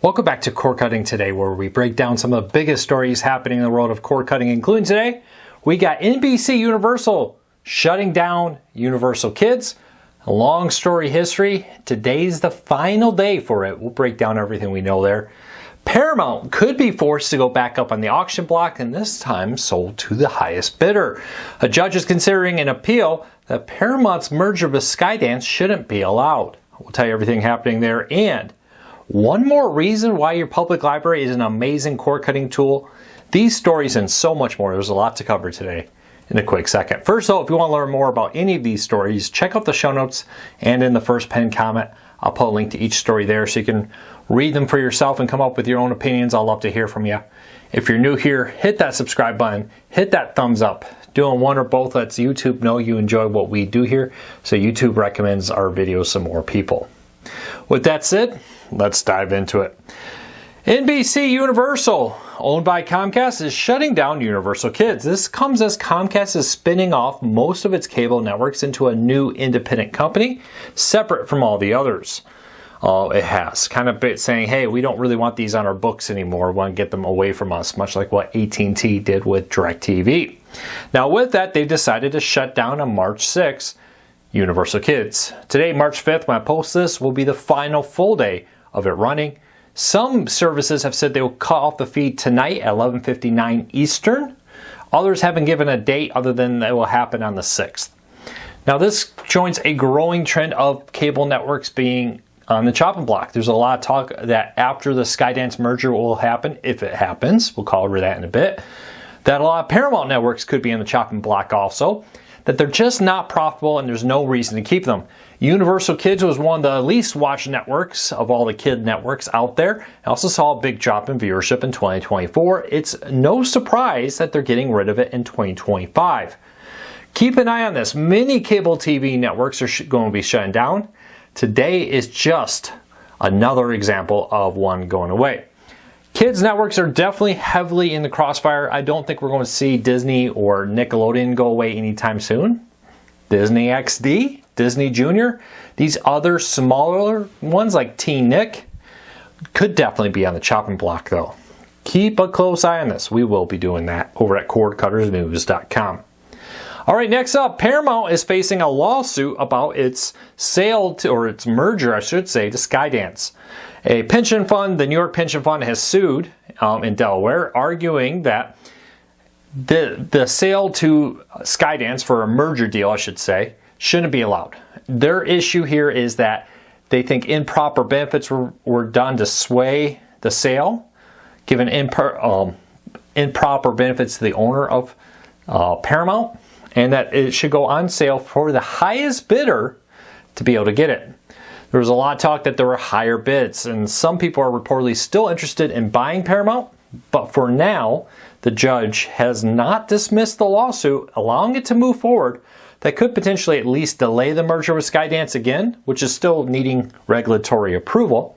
Welcome back to Cord Cutting Today, where we break down some of the biggest stories happening in the world of cord cutting, including today, we got NBC Universal shutting down Universal Kids. A long story history. Today's the final day for it. We'll break down everything we know there. Paramount could be forced to go back up on the auction block and this time sold to the highest bidder. A judge is considering an appeal that Paramount's merger with Skydance shouldn't be allowed. We'll tell you everything happening there, and one more reason why your public library is an amazing cord cutting tool. These stories and so much more. There's a lot to cover today in a quick second. First though, if you want to learn more about any of these stories, check out the show notes, and in the first pinned comment, I'll put a link to each story there so you can read them for yourself and come up with your own opinions. I'll love to hear from you. If you're new here, hit that subscribe button, hit that thumbs up. Doing one or both lets YouTube know you enjoy what we do here, so YouTube recommends our videos to more people. With that said, let's dive into it. NBC Universal, owned by Comcast, is shutting down Universal Kids. This comes as Comcast is spinning off most of its cable networks into a new independent company, separate from all the others. It has kind of saying, hey, we don't really want these on our books anymore. We want to get them away from us, much like what AT&T did with DirecTV. Now with that, they decided to shut down on March 6th, Universal Kids. Today, March 5th, when I post this, will be the final full day of it running. Some services have said they will cut off the feed tonight at 11:59 Eastern. Others haven't given a date other than it will happen on the 6th. Now this joins a growing trend of cable networks being on the chopping block. There's a lot of talk that after the Skydance merger will happen, if it happens, we'll cover that in a bit, that a lot of Paramount networks could be on the chopping block also, that they're just not profitable and there's no reason to keep them. Universal Kids was one of the least watched networks of all the kid networks out there. I also saw a big drop in viewership in 2024. It's no surprise that they're getting rid of it in 2025. Keep an eye on this. Many cable TV networks are going to be shutting down. Today is just another example of one going away. Kids networks are definitely heavily in the crossfire. I don't think we're going to see Disney or Nickelodeon go away anytime soon. Disney XD, Disney Junior, these other smaller ones like Teen Nick could definitely be on the chopping block though. Keep a close eye on this. We will be doing that over at cordcuttersnews.com. All right, next up, Paramount is facing a lawsuit about its sale to, or its merger, I should say, to Skydance. A pension fund, the New York Pension Fund, has sued in Delaware, arguing that the sale to Skydance for a merger deal, I should say, shouldn't be allowed. Their issue here is that they think improper benefits were done to sway the sale, given improper benefits to the owner of Paramount, and that it should go on sale for the highest bidder to be able to get it. There was a lot of talk that there were higher bids, and some people are reportedly still interested in buying Paramount, but for now, the judge has not dismissed the lawsuit, allowing it to move forward. That could potentially at least delay the merger with Skydance again, which is still needing regulatory approval,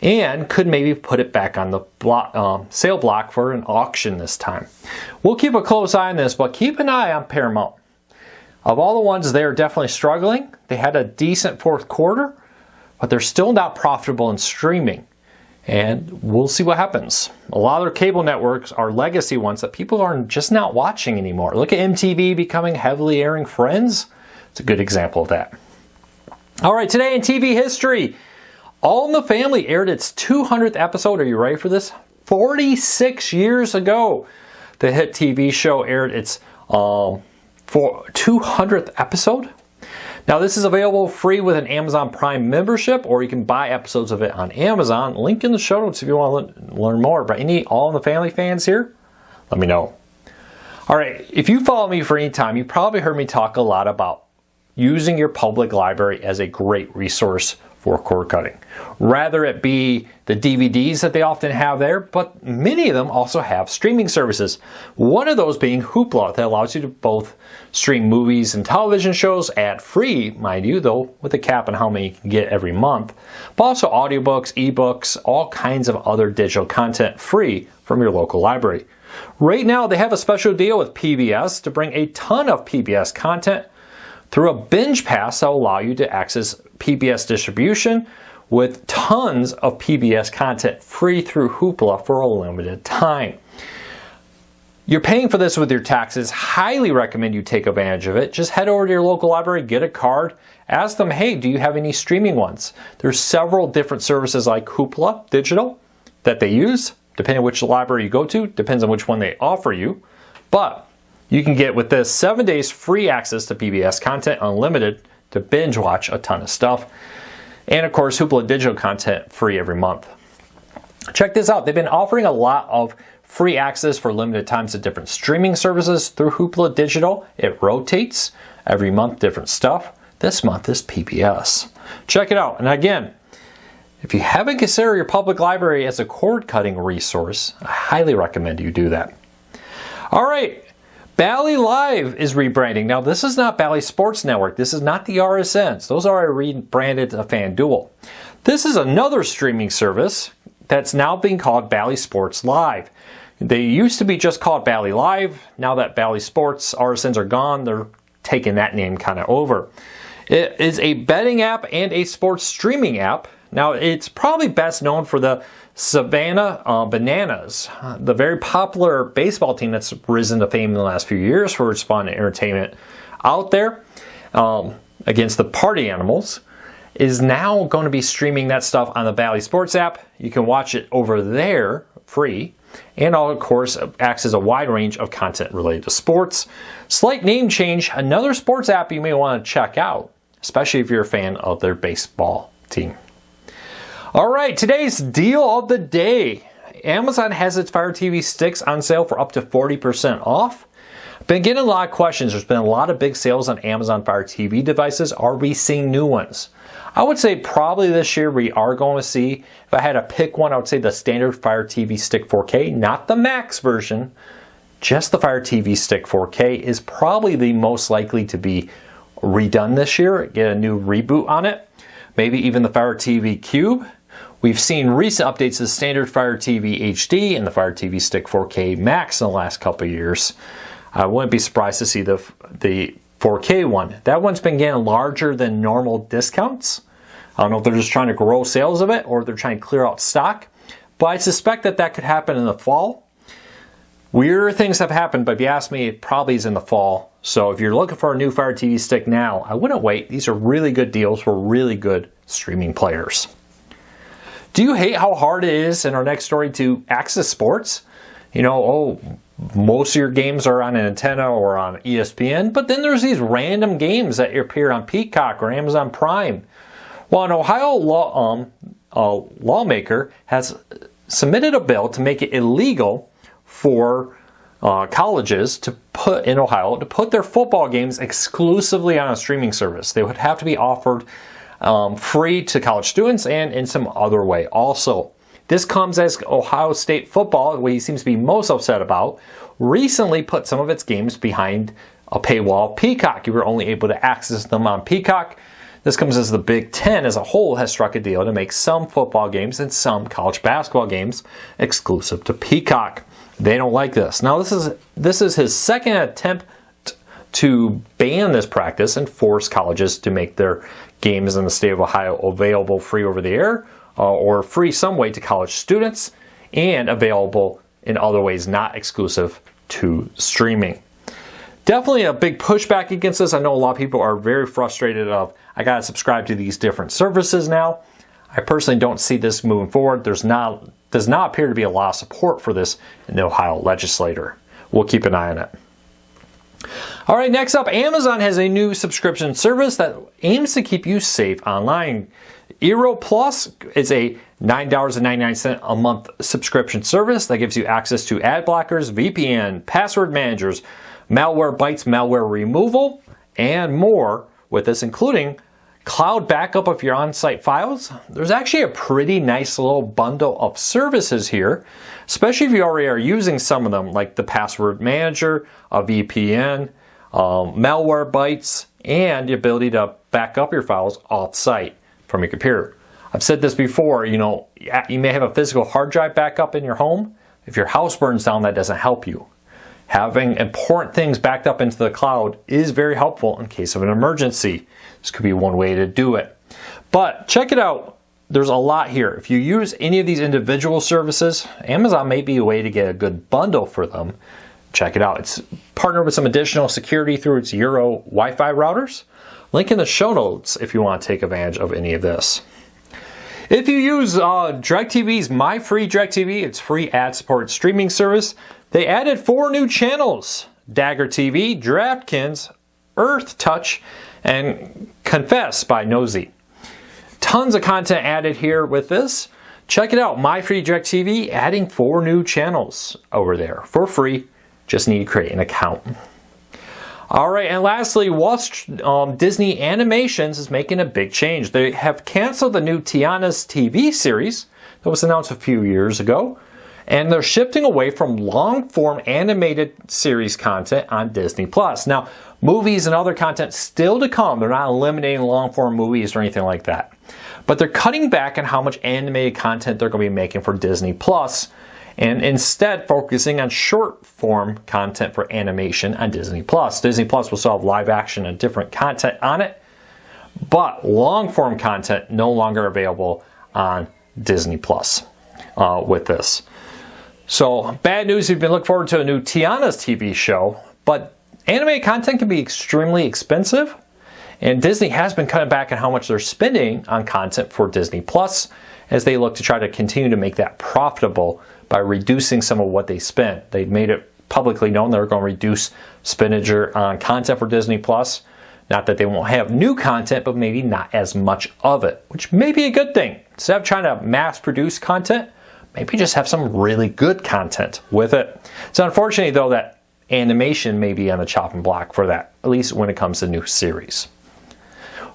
and could maybe put it back on the sale block for an auction this time. We'll keep a close eye on this, but keep an eye on Paramount. Of all the ones, they are definitely struggling. They had a decent fourth quarter, but they're still not profitable in streaming. And we'll see what happens. A lot of their cable networks are legacy ones that people are just not watching anymore. Look at MTV becoming heavily airing Friends. It's a good example of that. All right, today in TV history, All in the Family aired its 200th episode. Are you ready for this? 46 years ago, the hit TV show aired its 200th episode. Now this is available free with an Amazon Prime membership, or you can buy episodes of it on Amazon. Link in the show notes if you want to learn more. But any All in the Family fans here, let me know. All right, if you follow me for any time, you probably heard me talk a lot about using your public library as a great resource for cord cutting. Rather it be the DVDs that they often have there, but many of them also have streaming services. One of those being Hoopla, that allows you to both stream movies and television shows ad-free, mind you, though with a cap on how many you can get every month, but also audiobooks, ebooks, all kinds of other digital content free from your local library. Right now they have a special deal with PBS to bring a ton of PBS content through a binge pass that will allow you to access PBS distribution with tons of PBS content free through Hoopla for a limited time. You're paying for this with your taxes. Highly recommend you take advantage of it. Just head over to your local library, get a card, ask them, hey, do you have any streaming ones? There's several different services like Hoopla Digital that they use, depending on which library you go to, depends on which one they offer you. But you can get with this 7 days free access to PBS content, unlimited, to binge watch a ton of stuff. And of course, Hoopla Digital content free every month. Check this out. They've been offering a lot of free access for limited times to different streaming services through Hoopla Digital. It rotates every month, different stuff. This month is PBS. Check it out. And again, if you haven't considered your public library as a cord-cutting resource, I highly recommend you do that. All right, Bally Live is rebranding. Now, this is not Bally Sports Network. This is not the RSNs. Those are rebranded to FanDuel. This is another streaming service that's now being called Bally Sports Live. They used to be just called Bally Live. Now that Bally Sports RSNs are gone, they're taking that name kind of over. It is a betting app and a sports streaming app. Now, it's probably best known for the Savannah Bananas, the very popular baseball team that's risen to fame in the last few years for its fun and entertainment out there against the Party Animals, is now going to be streaming that stuff on the Bally Sports app. You can watch it over there free, and of course access a wide range of content related to sports. Slight name change, another sports app you may want to check out, especially if you're a fan of their baseball team. All right, today's deal of the day. Amazon has its Fire TV sticks on sale for up to 40% off. Been getting a lot of questions. There's been a lot of big sales on Amazon Fire TV devices. Are we seeing new ones? I would say probably this year we are going to see. If I had to pick one, I would say the standard Fire TV Stick 4K, not the Max version. Just the Fire TV Stick 4K is probably the most likely to be redone this year, get a new reboot on it. Maybe even the Fire TV Cube. We've seen recent updates to the standard Fire TV HD and the Fire TV Stick 4K Max in the last couple of years. I wouldn't be surprised to see the 4K one. That one's been getting larger than normal discounts. I don't know if they're just trying to grow sales of it or they're trying to clear out stock. But I suspect that that could happen in the fall. Weirder things have happened, but if you ask me, it probably is in the fall. So if you're looking for a new Fire TV Stick now, I wouldn't wait. These are really good deals for really good streaming players. Do you hate how hard it is in our next story to access sports? You know, most of your games are on an antenna or on ESPN, but then there's these random games that appear on Peacock or Amazon Prime. Well, an Ohio lawmaker has submitted a bill to make it illegal for colleges to put in Ohio to put their football games exclusively on a streaming service. They would have to be offered free to college students and in some other way also. This comes as Ohio State football, what he seems to be most upset about, recently put some of its games behind a paywall of Peacock. You were only able to access them on Peacock. This comes as the Big Ten as a whole has struck a deal to make some football games and some college basketball games exclusive to Peacock. They don't like this. Now, this is his second attempt to ban this practice and force colleges to make their games in the state of Ohio available free over the air or free some way to college students and available in other ways not exclusive to streaming. Definitely a big pushback against this. I know a lot of people are very frustrated of, I got to subscribe to these different services now. I personally don't see this moving forward. Does not appear to be a lot of support for this in the Ohio legislature. We'll keep an eye on it. All right, next up, Amazon has a new subscription service that aims to keep you safe online. eero Plus is a $9.99 a month subscription service that gives you access to ad blockers, VPN, password managers, malware bites, malware removal, and more, with this including cloud backup of your on-site files. There's actually a pretty nice little bundle of services here, especially if you already are using some of them, like the password manager, a VPN, malware bites, and the ability to back up your files off-site from your computer. I've said this before, you may have a physical hard drive backup in your home. If your house burns down, that doesn't help you. Having important things backed up into the cloud is very helpful in case of an emergency. This could be one way to do it. But check it out. there's a lot here. If you use any of these individual services, Amazon may be a way to get a good bundle for them. Check it out. It's partnered with some additional security through its eero Wi-Fi routers. Link in the show notes if you want to take advantage of any of this. If you use DirecTV's My Free DirecTV, its free ad-supported streaming service, they added 4 new channels: Dagger TV, DraftKings, Earth Touch, and Confess by Nosy. Tons of content added here with this. Check it out, My Free DirecTV adding 4 new channels over there for free. Just need to create an account. All right, and lastly, Disney Animations is making a big change. They have canceled the new Tiana's TV series that was announced a few years ago, and they're shifting away from long-form animated series content on Disney+. Now, movies and other content still to come. They're not eliminating long-form movies or anything like that. But they're cutting back on how much animated content they're going to be making for Disney+, and instead focusing on short-form content for animation on Disney+. Disney+ will still have live action and different content on it, but long-form content no longer available on Disney+ with this. So, bad news if you've been looking forward to a new Tiana's TV show, but animated content can be extremely expensive, and Disney has been cutting back on how much they're spending on content for Disney Plus as they look to try to continue to make that profitable by reducing some of what they spend. They made it publicly known they're going to reduce expenditure on content for Disney Plus. Not that they won't have new content, but maybe not as much of it, which may be a good thing. Instead of trying to mass produce content, maybe just have some really good content with it. It's unfortunate though that animation may be on the chopping block for that, at least when it comes to new series.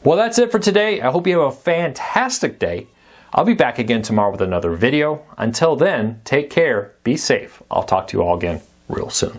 Well, that's it for today. I hope you have a fantastic day. I'll be back again tomorrow with another video. Until then, take care, be safe. I'll talk to you all again real soon.